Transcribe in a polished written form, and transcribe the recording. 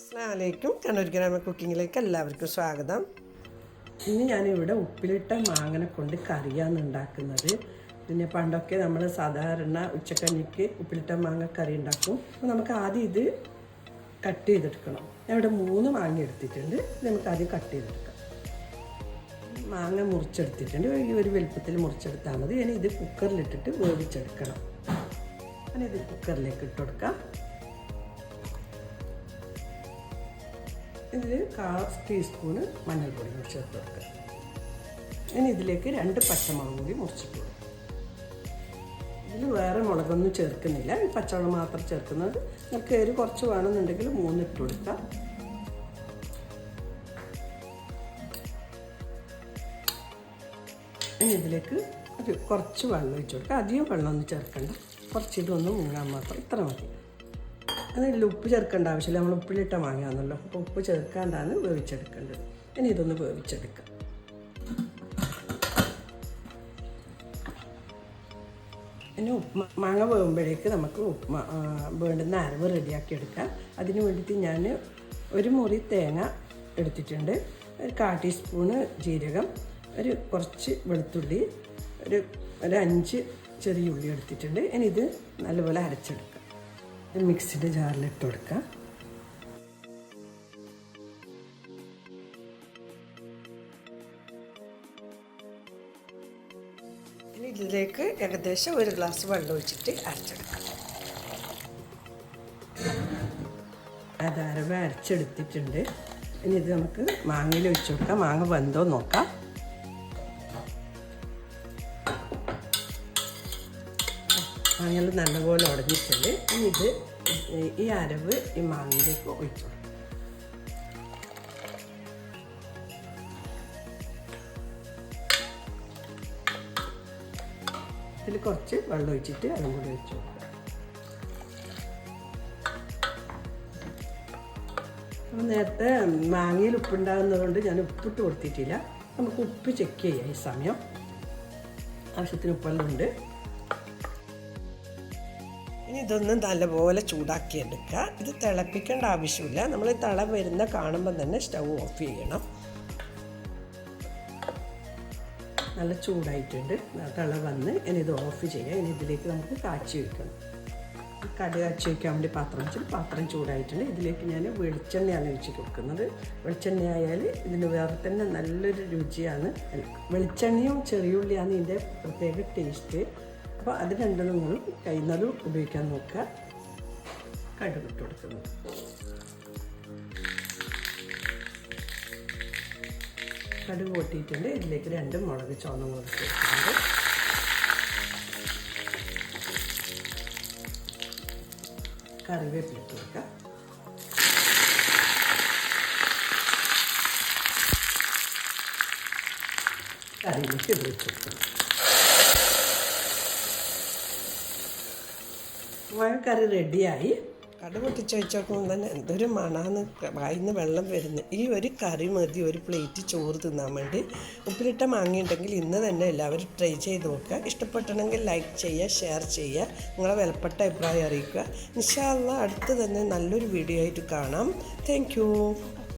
അസ്സലാമു അലൈക്കും. കണ്ണൂർ ഗ്രാമ കുക്കിങ്ങിലേക്ക് എല്ലാവർക്കും സ്വാഗതം. ഇന്ന് ഞാനിവിടെ ഉപ്പിലിട്ട മാങ്ങനെ കൊണ്ട് കറിയാണ് ഉണ്ടാക്കുന്നത്. പിന്നെ പണ്ടൊക്കെ നമ്മൾ സാധാരണ ഉച്ചക്കഞ്ഞിക്ക് ഉപ്പിലിട്ട മാങ്ങ കറി ഉണ്ടാക്കും. അപ്പോൾ നമുക്ക് ആദ്യം ഇത് കട്ട് ചെയ്തെടുക്കണം. ഞാൻ ഇവിടെ 3 മാങ്ങ എടുത്തിട്ടുണ്ട്. നമുക്ക് ആദ്യം കട്ട് ചെയ്തെടുക്കാം. മാങ്ങ മുറിച്ചെടുത്തിട്ടുണ്ട്. ഈ ഒരു വലുപ്പത്തിൽ മുറിച്ചെടുത്താൽ മതി. ഇനി ഇത് കുക്കറിലിട്ടിട്ട് വേവിച്ചെടുക്കണം. ഞാനിത് കുക്കറിലേക്ക് ഇട്ട് കൊടുക്കാം. ഇതിൽ 1/4 ടീസ്പൂണ് മഞ്ഞൾപ്പൊടി മുറിച്ചെടുത്ത് കൊടുക്കുക. ഇനി ഇതിലേക്ക് 2 പച്ചമുളക് കൂടി മുറിച്ചിട്ട് കൊടുക്കുക. ഇതിൽ വേറെ മുളകൊന്നും ചേർക്കുന്നില്ല, ഈ പച്ചമുളക് മാത്രം ചേർക്കുന്നത്. നിങ്ങൾക്ക് എരിവ് കുറച്ച് വേണമെന്നുണ്ടെങ്കിൽ 3 ഇട്ട് കൊടുക്കാം. ഇനി ഇതിലേക്ക് കുറച്ച് വെള്ളം ഒഴിച്ച് കൊടുക്കുക. അധികം വെള്ളമൊന്നും ചേർക്കണ്ട, കുറച്ചിട്ടൊന്നും മുങ്ങാൻ മാത്രം, ഇത്ര മതി. അതിൽ ഉപ്പ് ചേർക്കേണ്ട ആവശ്യമില്ല, നമ്മൾ ഉപ്പിലിട്ട മാങ്ങാന്നല്ലോ, അപ്പോൾ ഉപ്പ് ചേർക്കാണ്ടാണ് വേവിച്ചെടുക്കേണ്ടത്. ഇനി ഇതൊന്ന് വേവിച്ചെടുക്കാം. ഇനി മാങ്ങ വേകുമ്പോഴേക്ക് നമുക്ക് വേണ്ടുന്ന അരവ് റെഡിയാക്കി എടുക്കാം. അതിന് വേണ്ടിയിട്ട് ഞാൻ 1 മുറി തേങ്ങ എടുത്തിട്ടുണ്ട്, 1/4 ടീസ്പൂണ് ജീരകം, കുറച്ച് വെളുത്തുള്ളി, ഒരു 5 ചെറിയ ഉള്ളി എടുത്തിട്ടുണ്ട്. ഇനി ഇത് നല്ലപോലെ അരച്ചെടുക്കാം. മിക്സിയുടെ ജാറിലിട്ട് കൊടുക്കാം. ഇനി ഇതിലേക്ക് ഏകദേശം 1 ഗ്ലാസ് വെള്ളം ഒഴിച്ചിട്ട് അരച്ചെടുക്കാം. അത് അരച്ചെടുത്തിട്ടുണ്ട്. ഇനി ഇത് നമുക്ക് മാങ്ങയിൽ ഒഴിച്ച് കൊടുക്കാം. മാങ്ങ വെന്തോ നോക്കാം. മാങ്ങകൾ നല്ലപോലെ ഉടഞ്ഞിട്ടുണ്ട്. ഇനി ഇത് ഈ അരവ് ഈ മാങ്ങയിലേക്ക് ഒഴിച്ചു. ഇതിൽ കുറച്ച് വെള്ളം ഒഴിച്ചിട്ട് അതും കൂടി ഒഴിച്ചു കൊടുക്കുക. അപ്പോൾ നേരത്തെ മാങ്ങയിൽ ഉപ്പുണ്ടാകുന്നതുകൊണ്ട് ഞാൻ ഉപ്പിട്ട് കൊടുത്തിട്ടില്ല. നമുക്ക് ഉപ്പ് ചെക്ക് ചെയ്യാം. ഈ സമയം ആവശ്യത്തിന് ഉപ്പെല്ലാം ഉണ്ട്. ഇനി ഇതൊന്ന് നല്ലപോലെ ചൂടാക്കിയെടുക്കുക. ഇത് തിളപ്പിക്കേണ്ട ആവശ്യമില്ല. നമ്മൾ തിള വരുന്ന കാണുമ്പോൾ തന്നെ സ്റ്റൗ ഓഫ് ചെയ്യണം. നല്ല ചൂടായിട്ടുണ്ട്, തിള വന്ന്. ഇനി ഇത് ഓഫ് ചെയ്യാം. ഇനി ഇതിലേക്ക് നമുക്ക് കാച്ചി വയ്ക്കണം. കടി കാച്ചി വയ്ക്കാൻ വേണ്ടി പാത്രം ചൂടായിട്ടുണ്ട്. ഇതിലേക്ക് ഞാൻ വെളിച്ചെണ്ണയാണ് ഒഴിച്ച് കൊടുക്കുന്നത്. വെളിച്ചെണ്ണ ആയാൽ ഇതിന് വേറെ തന്നെ നല്ലൊരു രുചിയാണ്. വെളിച്ചെണ്ണയും ചെറിയുള്ളിയാണ് ഇതിൻ്റെ പ്രത്യേക ടേസ്റ്റ്. അപ്പോൾ അത് രണ്ടും നിങ്ങൾ കഴിയുന്നതും ഉപയോഗിക്കാൻ നോക്കുക. കടുക് ഇട്ട് കൊടുക്കുന്നു. കടുക് പൊട്ടിയിട്ടുണ്ട്. ഇതിലേക്ക് 2 മുളക് ചുവന്ന മുളക് ചേർക്കുന്നുണ്ട്. കറിവേപ്പില ഇട്ട് കൊടുക്കുക. കറിയിലേക്ക് ഇത് വെച്ച് കൊടുക്കണം. കറി റെഡിയായി. കടുക് പൊട്ടിച്ച് വെച്ചോക്കുമ്പോൾ തന്നെ എന്തൊരു മണാന്ന്, വായിന്ന് വെള്ളം വരുന്നു. ഈ ഒരു കറി മതി 1 പ്ലേറ്റ് ചോറ് തിന്നാൻ വേണ്ടി. ഉപ്പിലിട്ട മാങ്ങയുണ്ടെങ്കിൽ ഇന്ന് തന്നെ എല്ലാവരും ട്രൈ ചെയ്ത് നോക്കുക. ഇഷ്ടപ്പെട്ടണമെങ്കിൽ ലൈക്ക് ചെയ്യുക, ഷെയർ ചെയ്യുക, നിങ്ങളെ വിലപ്പെട്ട അഭിപ്രായം അറിയിക്കുക. ഇൻഷാ അല്ലാഹ് അടുത്ത് തന്നെ നല്ലൊരു വീഡിയോ ആയിട്ട് കാണാം. Thank you.